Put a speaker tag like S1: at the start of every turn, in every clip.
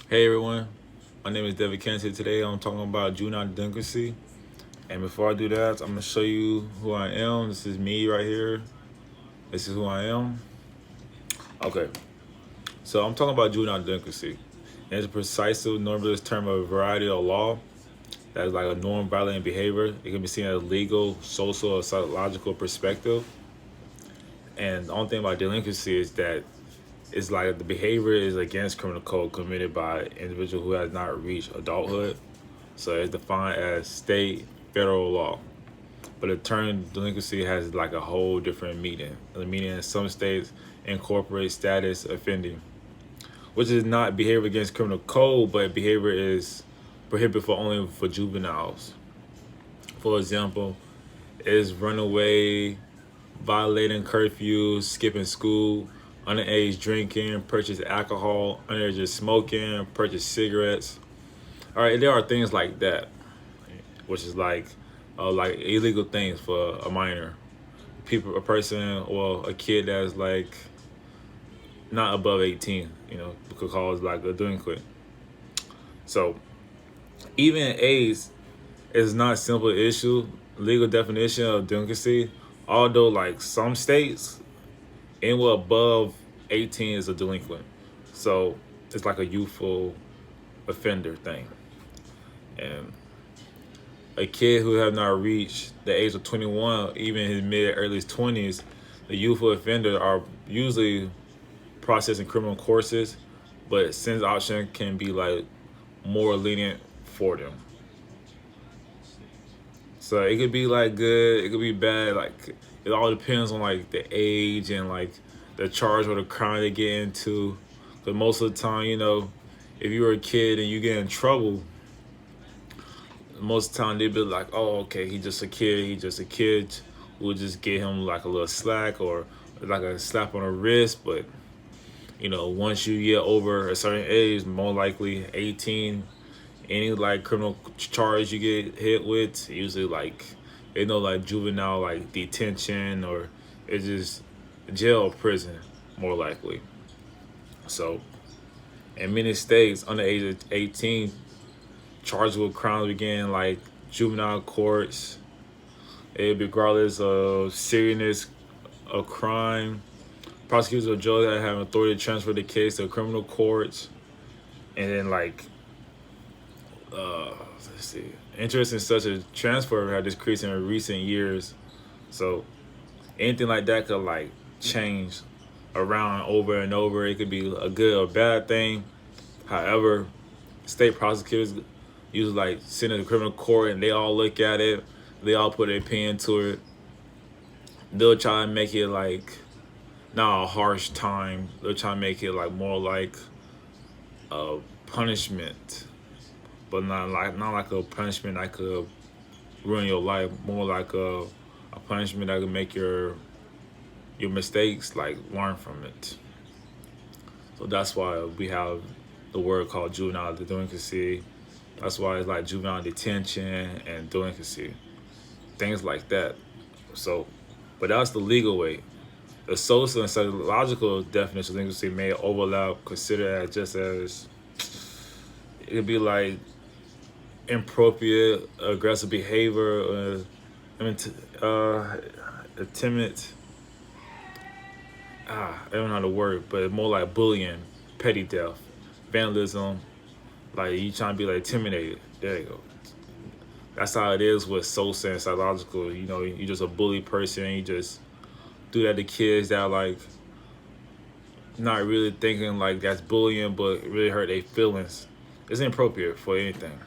S1: Hey everyone, my name is David Kennedy. Today I'm talking about juvenile delinquency. And before I do that, I'm gonna show you who I am. This is me right here. This is who I am. Okay, so I'm talking about juvenile delinquency. And it's a precise normative term of a variety of law that is like a norm violent behavior. It can be seen as a legal, social, or psychological perspective. And the only thing about delinquency is that it's like the behavior is against criminal code committed by an individual who has not reached adulthood. So it's defined as state, federal law. But the term delinquency has like a whole different meaning. The meaning in some states incorporate status offending, which is not behavior against criminal code, but behavior is prohibited for only for juveniles. For example, is runaway, violating curfews, skipping school, underage drinking, purchase alcohol, underage smoking, purchase cigarettes. All right, there are things like that, which is like illegal things for a minor, a person, or a kid that's like not above 18. Could cause like a delinquent. So even age is not a simple issue. Legal definition of delinquency, although like some states, anyone above 18 is a delinquent. So it's like a youthful offender thing, and a kid who have not reached the age of 21, even his mid early 20s, the youthful offenders are usually processing criminal courses, but sentence option can be like more lenient for them. So it could be like good, it could be bad. Like it all depends on like the age and like the charge or the crime they get into. But most of the time, if you were a kid and you get in trouble, most of the time they'd be like, "Oh, okay, he just a kid. He just a kid." We'll just get him like a little slack or like a slap on the wrist. But once you get over a certain age, more likely 18, any like criminal charge you get hit with, usually like they know like juvenile like detention or it's just jail or prison, more likely. So in many states, under the age of 18, charged with crimes begin like juvenile courts. It regardless of seriousness of crime. Prosecutors or judges that have authority to transfer the case to criminal courts, and then like let's see, interest in such a transfer have decreased in recent years. So anything like that could like change around over and over. It could be a good or bad thing. However, state prosecutors usually like send it to criminal court and they all look at it. They all put their opinion to it. They'll try and make it like not a harsh time. They'll try and make it like more like a punishment, but not like a punishment that could ruin your life. More like a punishment that could make your mistakes like learn from it. So that's why we have the word called juvenile delinquency. That's why it's like juvenile detention and delinquency, things like that. So, but that's the legal way. The social and psychological definition of delinquency may overlap, considered as just as it could be like inappropriate, aggressive behavior, I mean, timid. I don't know the word, but more like bullying, petty theft, vandalism. Like you trying to be like intimidated. There you go. That's how it is with social and psychological. You just a bully person. You just do that to kids that are like not really thinking like that's bullying, but really hurt their feelings. It's inappropriate for anything.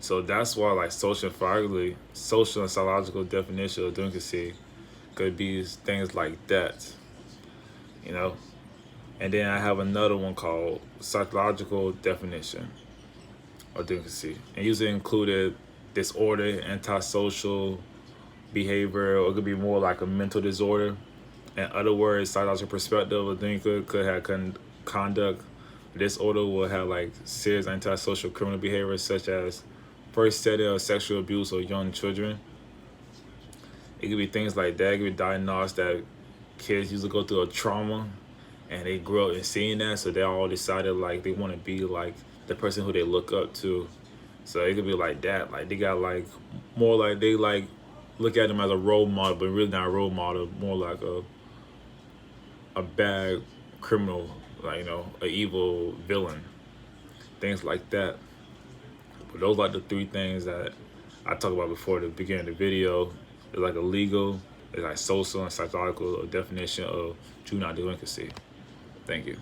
S1: So that's why like social and psychological definition of delinquency could be things like that. You know. And then I have another one called psychological definition of delinquency, and usually included disorder, antisocial behavior, or it could be more like a mental disorder. In other words, psychological perspective of delinquent could have conduct disorder, will have like serious antisocial criminal behavior, such as first setting of sexual abuse of young children. It could be things like that. It could be diagnosed that kids usually go through a trauma, and they grew up and seeing that, so they all decided like they want to be like the person who they look up to. So it could be like that. Like they got like more like they like look at them as a role model, but really not a role model, more like a bad criminal, like, you know, an evil villain, things like that. But those are like the three things that I talked about before the beginning of the video. It's like a legal, it's like social and psychological definition of juvenile delinquency. Thank you.